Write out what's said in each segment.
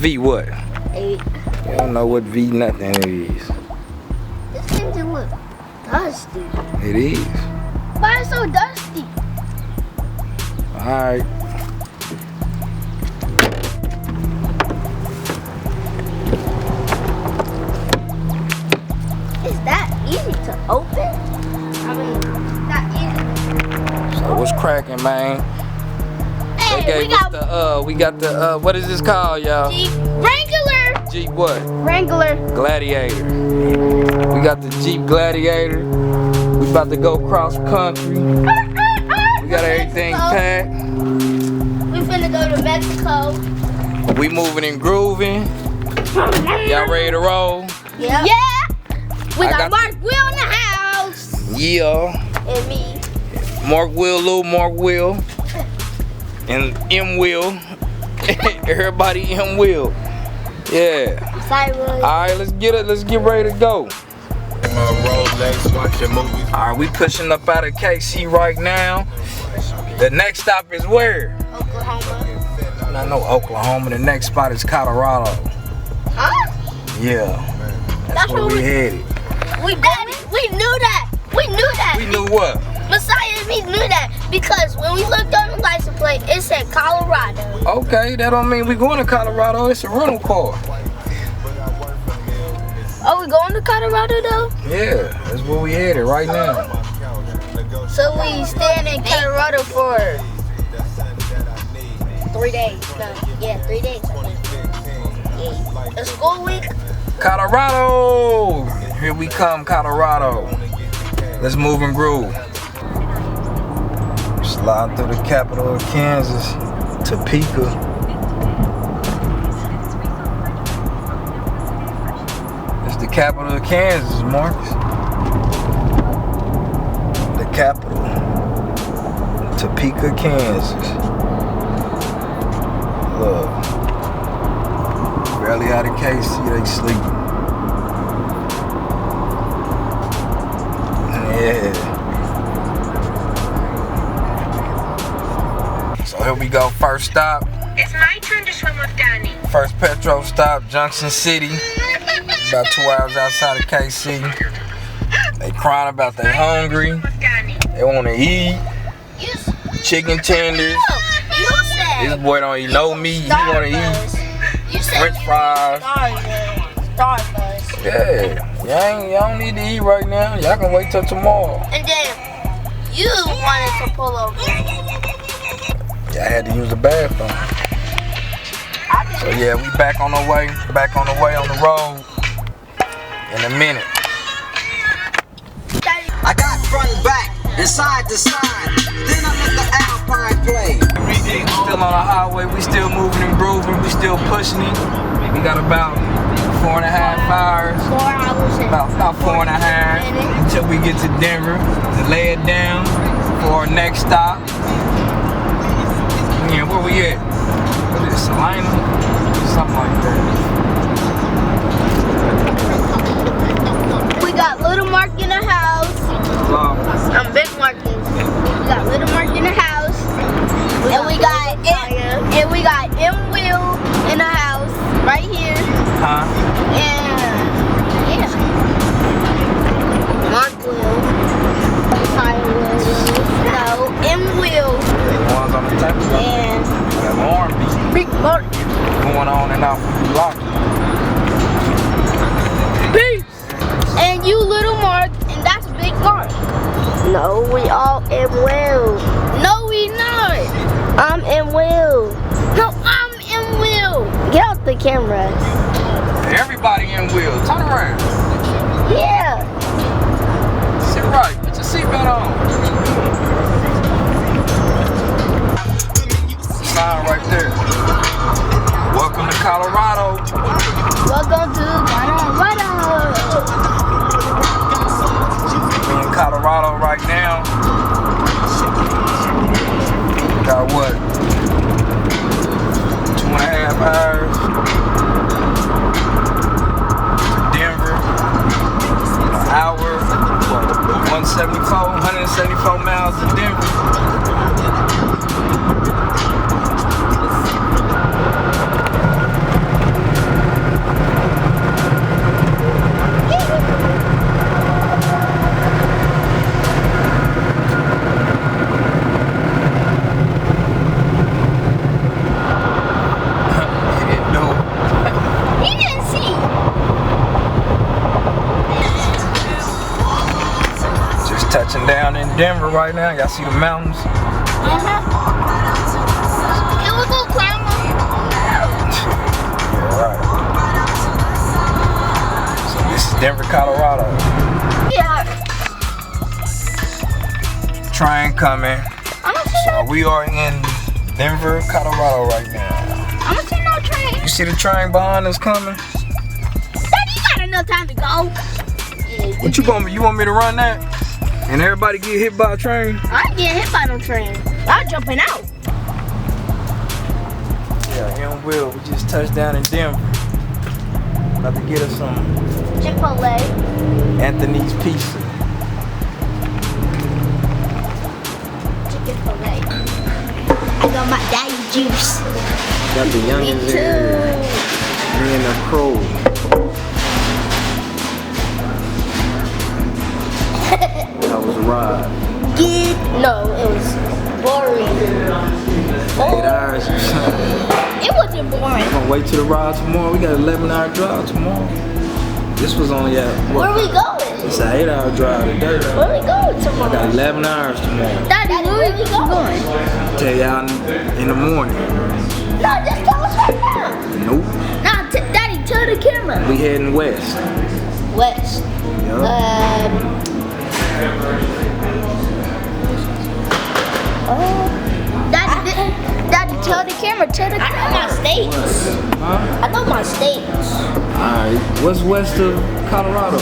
V what? 8. You don't know what V nothing is. This thing just look dusty. It is. Why is it so dusty? Alright. Is that easy to open? I mean, not easy. So what's cracking, man? Hey, They gave us we got the what is this called, y'all? Jeep Wrangler. Jeep what? Wrangler. Gladiator. We got the Jeep Gladiator. We about to go cross country. We got everything packed. We finna go to Mexico. We moving and grooving. Y'all ready to roll? Yeah. Yeah. We got Mark Will in the house. Yeah. And me. Mark Will, Lou, Mark Will. And M Will. Everybody M Will. Yeah. Alright, let's get it. Let's get ready to go. Alright, we pushing up out of KC right now. The next stop is where? Oklahoma. Not no Oklahoma. The next spot is Colorado. Huh? Yeah. That's where we headed. We knew that. We knew that. We knew what? Messiah and me knew that because when we looked on the license plate, it said Colorado. Okay, that don't mean we going to Colorado. It's a rental car. Are we going to Colorado though? Yeah, that's where we headed right now. So we staying in Colorado for 3 days. No, yeah, 3 days. Yeah. A school week. Colorado! Here we come, Colorado. Let's move and groove. Slide through the capital of Kansas, Topeka. It's the capital of Kansas, Marcus. The capital, Topeka, Kansas. Look, barely out of KC, they sleeping. Yeah. So here we go, first stop. It's my turn to swim with Danny. First petrol stop, Junction City. About 2 hours outside of KC. They crying about they hungry. They want to eat. Chicken tenders. This boy don't eat no meat. He want to eat French fries. Yeah, y'all don't need to eat right now. Y'all can wait till tomorrow. And then you wanted to pull over. Yeah, I had to use the bathroom. So yeah, we back on the way on the road in a minute. I got front and back and side to side. Then I let the Alpine play. Still on the highway, we still moving and grooving, we still pushing it. We got about 4.5 hours. 4 hours. About 4.5 until we get to Denver to lay it down for our next stop. Yeah, where we at? What is it, Salina? Something like that. We got Little Mark in the house. I'm Big Marcus. We got Little Mark in the house. And we got M Will in the house right here. Huh? And yeah. Mark Will. Messiah Will. No, M Will. The ones on the top. And That R&B Big Mark. going on and off the block. Peace. And you Little Mark, and that's Big Mark. No, we all M Will. No, we not. I'm M Will. No, I'm M Will. Get off the camera. Everybody in wheel. Turn around. Yeah. Sit right. Put your seatbelt on. Sign right there. Welcome to Colorado. Welcome to Colorado. We're in Colorado right now. Got what? 2.5 hours. Denver. An hour. 174 miles to Denver. Touching down in Denver right now. Y'all see the mountains? Can we go climb them? Yeah, right. So this is Denver, Colorado. Yeah. Train coming. I don't see So no. we are in Denver, Colorado right now. I don't see no train. You see the train behind us coming? Daddy, you got enough time to go. What you want me to run that? And everybody get hit by a train? I ain't getting hit by no train. I'm jumping out. Yeah, and Will, we just touched down in Denver. About to get us some Chipotle. Anthony's Pizza. Chicken fillet. I got my daddy juice. Got the Me youngins too. in. Me and the crow. That was a ride. No, it was boring. 8 hours. It wasn't boring. Gonna wait till the ride tomorrow. We got an 11-hour drive tomorrow. This was only at Where we going? It's an 8-hour drive today. Where we going I tomorrow? got 11 hours tomorrow. Daddy, where we going? Tell y'all in the morning. No, just tell us right now. Nope. Nah, Daddy, tell the camera. We heading west. West. Yup. Daddy, tell the camera. Tell the camera. I know my states. Huh? I know my states. Alright. What's west of Colorado?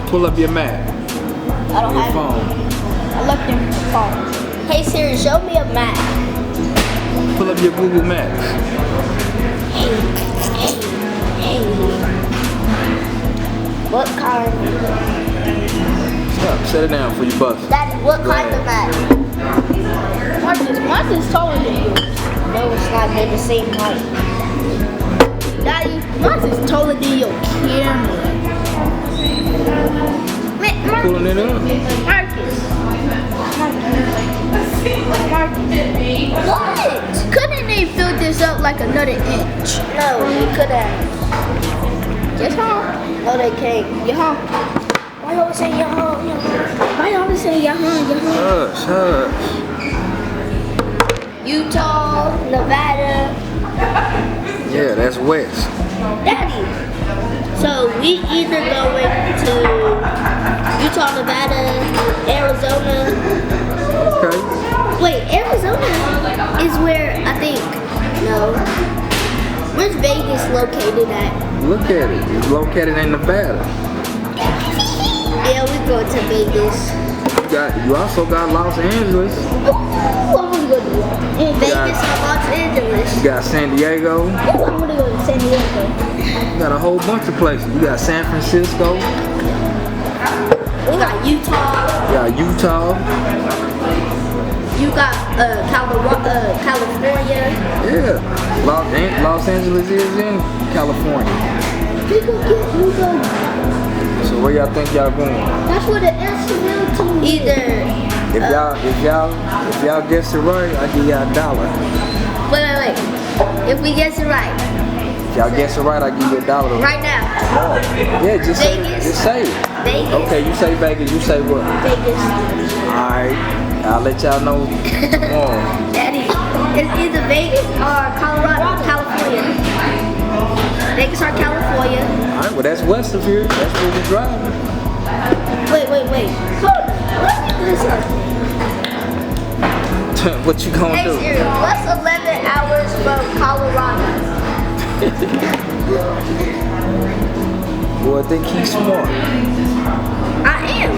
Pull up your map. I don't Your have phone. I looked in my phone. Hey Siri, show me a map. Pull up your Google Maps. Hey. What kind? Stop. Set it down for you bus. Daddy, what Go kind ahead. of map? Mine's is taller than you. No, it's not. They're the same height. Daddy, mine's is taller than your camera. Pulling it up. Marcus. What? Couldn't they fill this up like another inch? No, you could have. Yes, huh? No, they can't. Yeah, huh? Why you always say yeah, huh? Why you always say yeah, huh? Hush. Utah, Nevada. Yeah, that's west. Daddy. So we either going to Utah, Nevada, Arizona. Okay. Wait, Arizona is where I think. No. Where's Vegas located at? Look at it. It's located in Nevada. Yeah, we go to Vegas. You also got Los Angeles. Ooh, I want to go to Vegas or Los Angeles. You got San Diego. Ooh, I want to go to San Diego. You got a whole bunch of places. You got San Francisco. We got Utah. You got Utah. You got California. Yeah. Los Angeles is in California. We go. So where y'all think y'all going? That's where the instrumental told me. Either. If y'all guess it right, I give y'all $1. Wait. If we guess it right. If y'all guess it right, I give you $1. Right now. Yeah, just Vegas. say it. Vegas. Okay, you say Vegas, you say what? Vegas. Alright, I'll let y'all know tomorrow. Daddy, it's either Vegas or Colorado, California. Vegas or California. Alright, well that's west of here. That's where we're driving. Wait. Hold on. Let me do this. What you gonna Hey do? Siri, what's 11 hours from Colorado? Boy, I think he's smart. I am.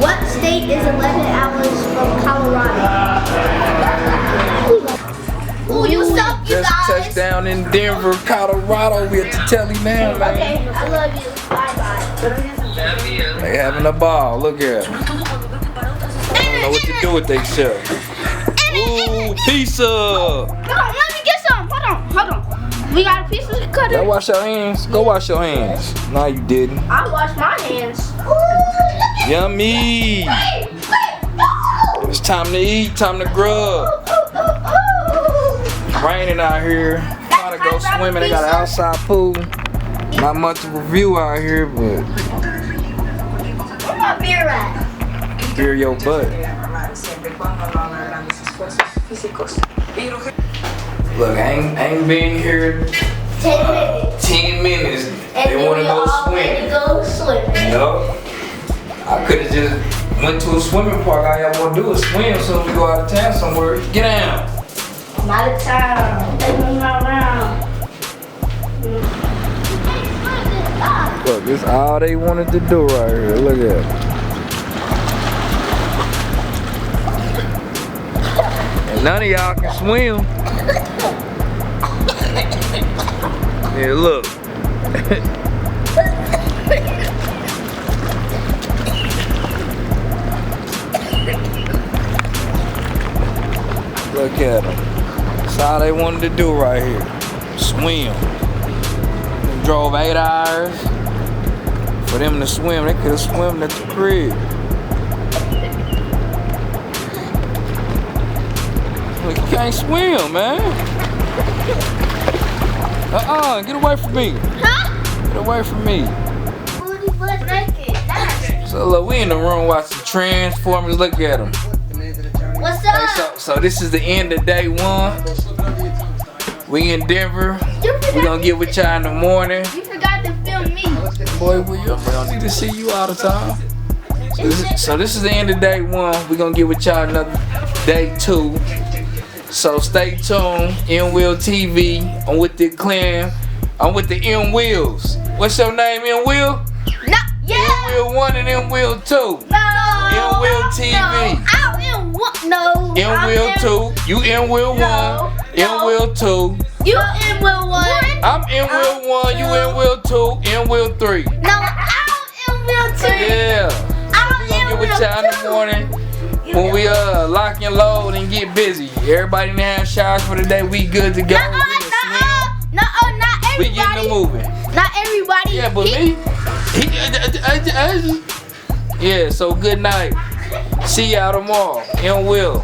What state is 11 hours from Colorado? Ooh, you suck, you Just guys. touched down in Denver, Colorado. We at the telly now, man. Okay, I love you. Bye-bye. They having a ball. Look at them. I don't know what to do with themselves. Ooh, pizza. Hold on, let me get some. Hold on. We got a piece of cut Y'all it. wash your hands. Go wash your hands. No, you didn't. I wash my hands. Ooh, look at Yummy. Wait, no. It's time to eat. Time to grub. Raining out here. Trying to go swimming. They got an outside pool. Not much of a view out here, but Where my beer at? beer your butt. Look, I ain't been here 10 minutes. 10 minutes. And They then wanna we go all ready to swimming. go swimming. Yup. I could've just went to a swimming park. All y'all wanna do is swim, so we go out of town somewhere. Get down. I'm out of town. Take me around. Look, this all they wanted to do right here. Look at it. And none of y'all can swim. Yeah, look. Look at them. That's all they wanted to do right here. Swim. They drove 8 hours for them to swim. They could have swum at the crib. Look, you can't swim, man. Get away from me. Huh? Get away from me. Booty butt naked. Nice. So look, we in the room watching Transformers. Look at them. What's Hey, up? so this is the end of day 1. We in Denver. We gonna get with y'all in the morning. You forgot to film me. Boy, we don't need to see you all the time. So this is the end of day 1. We gonna get with y'all another day 2. So stay tuned. M-Wheel TV. I'm with the clan. I'm with the M-Wheels. What's your name, M-Wheel? No, yeah. M-Wheel 1 and M-Wheel 2. No. M-Wheel TV. No, I'm in one. No. M-Wheel 2. You M-Wheel 1. No. M-Wheel 2. You in Will 1. I'm M-Wheel 1. You M-Wheel 2. M-Wheel 3. No, I'm in Will 2. Yeah. We gonna get with y'all in the morning when we lock and load and get busy. Everybody in the house showers for the day. We good to go. No, not everybody. We getting it moving. Not everybody. Yeah, but me. Yeah. So good night. See y'all tomorrow. M-Will.